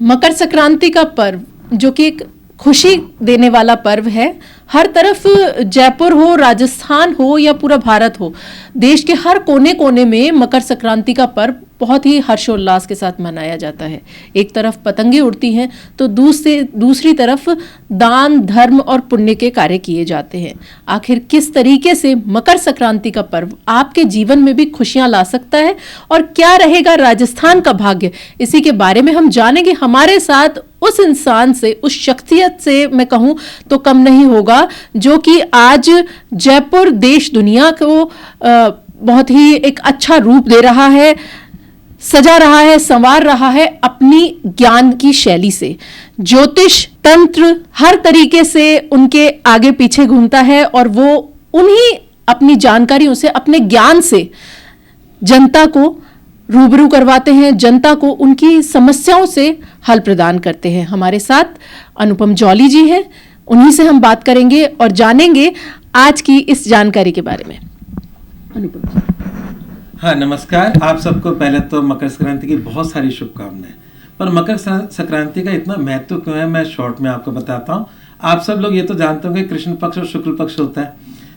मकर संक्रांति का पर्व जो कि एक खुशी देने वाला पर्व है, हर तरफ जयपुर हो, राजस्थान हो या पूरा भारत हो, देश के हर कोने कोने में मकर संक्रांति का पर्व बहुत ही हर्षोल्लास के साथ मनाया जाता है। एक तरफ पतंगे उड़ती हैं तो दूसरी तरफ दान, धर्म और पुण्य के कार्य किए जाते हैं। आखिर किस तरीके से मकर संक्रांति का पर्व आपके जीवन में भी खुशियां ला सकता है और क्या रहेगा राजस्थान का भाग्य, इसी के बारे में हम जानेंगे। हमारे साथ उस इंसान से, उस शख्सियत से मैं कहूं तो कम नहीं होगा, जो कि आज जयपुर देश दुनिया को बहुत ही एक अच्छा रूप दे रहा है, सजा रहा है, संवार रहा है अपनी ज्ञान की शैली से। ज्योतिष, तंत्र, हर तरीके से उनके आगे पीछे घूमता है और वो उन्हीं अपनी जानकारियों से, अपने ज्ञान से जनता को रूबरू करवाते हैं, जनता को उनकी समस्याओं से हल प्रदान करते हैं। हमारे साथ अनुपम जौली जी हैं, उन्हीं से हम बात करेंगे और जानेंगे आज की इस जानकारी के बारे में। अनुपम जी। हाँ, नमस्कार। आप सबको पहले तो मकर संक्रांति की बहुत सारी शुभकामनाएं। पर मकर संक्रांति का इतना महत्व क्यों है, मैं शॉर्ट में आपको बताता हूँ। आप सब लोग ये तो जानते होंगे कृष्ण पक्ष और शुक्ल पक्ष होता है,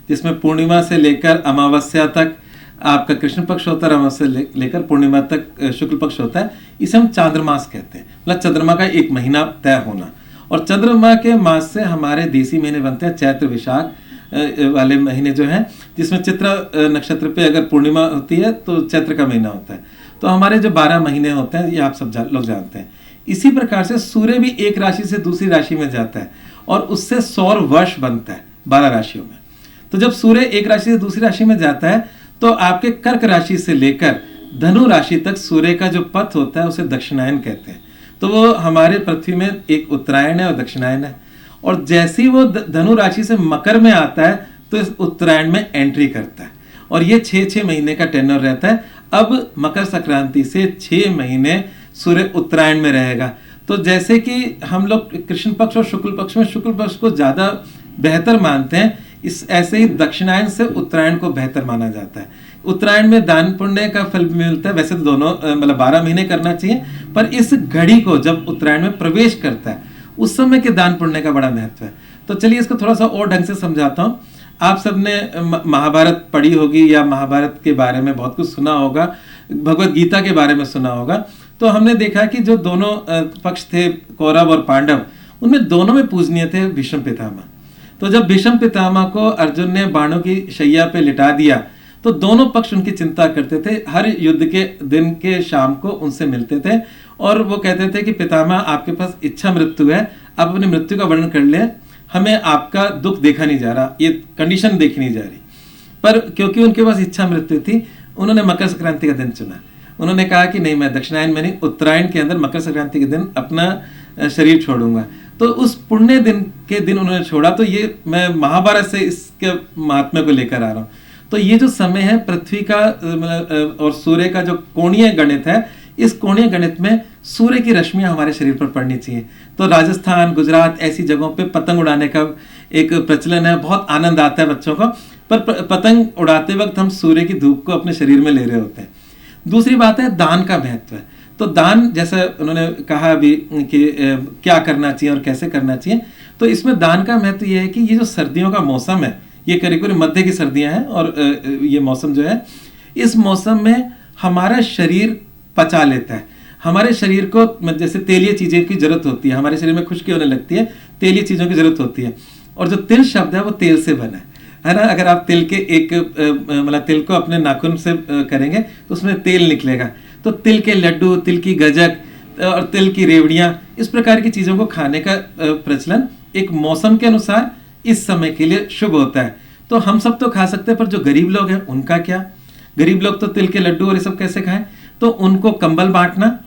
जिसमें पूर्णिमा से लेकर अमावस्या तक आपका कृष्ण पक्ष होता है, अमावस्या से लेकर पूर्णिमा तक शुक्ल पक्ष होता है। इसे हम चांद्रमास कहते हैं, मतलब चंद्रमा का एक महीना तय होना। और चंद्रमा के मास से हमारे देसी महीने बनते हैं चैत्र वैशाख वाले महीने जो हैं, जिसमें चित्र नक्षत्र पे अगर पूर्णिमा होती है तो चैत्र का महीना होता है। तो हमारे जो 12 महीने होते हैं ये आप सब लोग जानते हैं। इसी प्रकार से सूर्य भी एक राशि से दूसरी राशि में जाता है और उससे सौर वर्ष बनता है 12 राशियों में। तो जब सूर्य एक राशि से दूसरी राशि में जाता है तो आपके कर्क राशि से लेकर धनु राशि तक सूर्य का जो पथ होता है उसे दक्षिणायन कहते हैं। तो वो हमारे पृथ्वी में एक उत्तरायण है और दक्षिणायन है। और जैसे ही वो धनु राशि से मकर में आता है तो इस उत्तरायण में एंट्री करता है और ये 6 महीने का टेन्योर रहता है। अब मकर संक्रांति से 6 महीने सूर्य उत्तरायण में रहेगा। तो जैसे कि हम लोग कृष्ण पक्ष और शुक्ल पक्ष में शुक्ल पक्ष को ज़्यादा बेहतर मानते हैं, ऐसे ही दक्षिणायन से उत्तरायण को बेहतर माना जाता है। उत्तरायण में दान पुण्य का फल भी मिलता है। वैसे तो दोनों मतलब 12 महीने करना चाहिए, पर इस घड़ी को जब उत्तरायण में प्रवेश करता है उस समय के दान पुण्य का बड़ा महत्व है। तो चलिए इसको थोड़ा सा और ढंग से समझाता हूँ। आप सबने महाभारत पढ़ी होगी या महाभारत के बारे में बहुत कुछ सुना होगा, भगवत गीता के बारे में सुना होगा। तो हमने देखा कि जो दोनों पक्ष थे, कौरव और पांडव, उनमें दोनों में पूजनीय थे भीष्म पितामह। तो जब भीष्म पितामह को अर्जुन ने बाणों की शैया पे लिटा दिया तो दोनों पक्ष उनकी चिंता करते थे। हर युद्ध के दिन के शाम को उनसे मिलते थे और वो कहते थे कि पितामह, आपके पास इच्छा मृत्यु है, आप अपनी मृत्यु का वर्णन कर ले, हमें आपका दुख देखा नहीं जा रहा, ये कंडीशन देखी नहीं जा रही। पर क्योंकि उनके पास इच्छा मृत्यु थी, उन्होंने मकर संक्रांति का दिन चुना। उन्होंने कहा कि नहीं, मैं दक्षिणायन में नहीं, उत्तरायण के अंदर मकर संक्रांति के दिन अपना शरीर छोड़ूंगा। तो उस पुण्य दिन के दिन उन्होंने छोड़ा। तो ये मैं महाभारत से इसके महात्म्य को लेकर आ रहा हूँ। तो ये जो समय है पृथ्वी का और सूर्य का जो कोणीय गणित है, इस कोणीय गणित में सूर्य की रश्मियां हमारे शरीर पर पड़नी चाहिए। तो राजस्थान, गुजरात ऐसी जगहों पे पतंग उड़ाने का एक प्रचलन है, बहुत आनंद आता है बच्चों को। पर पतंग उड़ाते वक्त हम सूर्य की धूप को अपने शरीर में ले रहे होते हैं। दूसरी बात है दान का महत्व है। तो दान, जैसा उन्होंने कहा अभी कि क्या करना चाहिए और कैसे करना चाहिए, तो इसमें दान का महत्व ये है कि ये जो सर्दियों का मौसम है, ये करीब करीब मध्य की सर्दियां हैं और ये मौसम जो है, इस मौसम में हमारा शरीर पचा लेता है। हमारे शरीर को जैसे तेलीय चीज़ें की जरूरत होती है, हमारे शरीर में खुश्की होने लगती है, तेलीय चीज़ों की जरूरत होती है। और जो तिल शब्द है वो तेल से बना है ना। अगर आप तिल के एक मतलब तिल को अपने नाखून से करेंगे तो उसमें तेल निकलेगा। तो तिल के लड्डू, तिल की गजक और तिल की रेवड़ियाँ, इस प्रकार की चीज़ों को खाने का प्रचलन एक मौसम के अनुसार इस समय के लिए शुभ होता है। तो हम सब तो खा सकते हैं, पर जो गरीब लोग हैं उनका क्या? गरीब लोग तो तिल के लड्डू और ये सब कैसे खाएं? तो उनको कंबल बांटना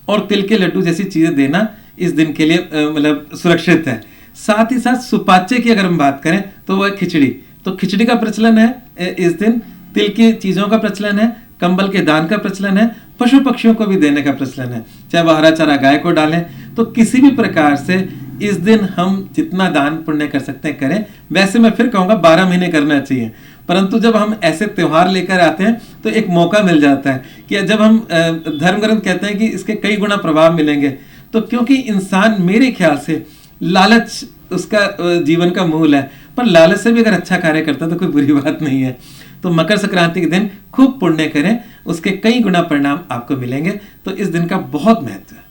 और तिल के लड्डू जैसी चीज़ें देना इस दिन के लिए मतलब सुरक्षित है। साथ ही साथ सुपाच्य की अगर हम बात करें तो वह खिचड़ी, तो खिचड़ी का प्रचलन है इस दिन, तिल की चीज़ों का प्रचलन है, कंबल के दान का प्रचलन है, पशु पक्षियों को भी देने का प्रचलन है, चाहे वह हरा चारा गाय को डालें। तो किसी भी प्रकार से इस दिन हम जितना दान पुण्य कर सकते हैं करें। वैसे मैं फिर कहूँगा 12 महीने करना चाहिए, परंतु जब हम ऐसे त्यौहार लेकर आते हैं तो एक मौका मिल जाता है कि जब हम धर्म ग्रंथ कहते हैं कि इसके कई गुना प्रभाव मिलेंगे, तो क्योंकि इंसान मेरे ख्याल से लालच उसका जीवन का मूल है, पर लालच से भी अगर अच्छा कार्य करता है तो कोई बुरी बात नहीं है। तो मकर संक्रांति के दिन खूब पुण्य करें, उसके कई गुना परिणाम आपको मिलेंगे। तो इस दिन का बहुत महत्व है।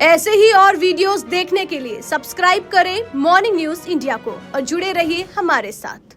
ऐसे ही और वीडियोस देखने के लिए सब्सक्राइब करें मॉर्निंग न्यूज इंडिया को और जुड़े रहिए हमारे साथ।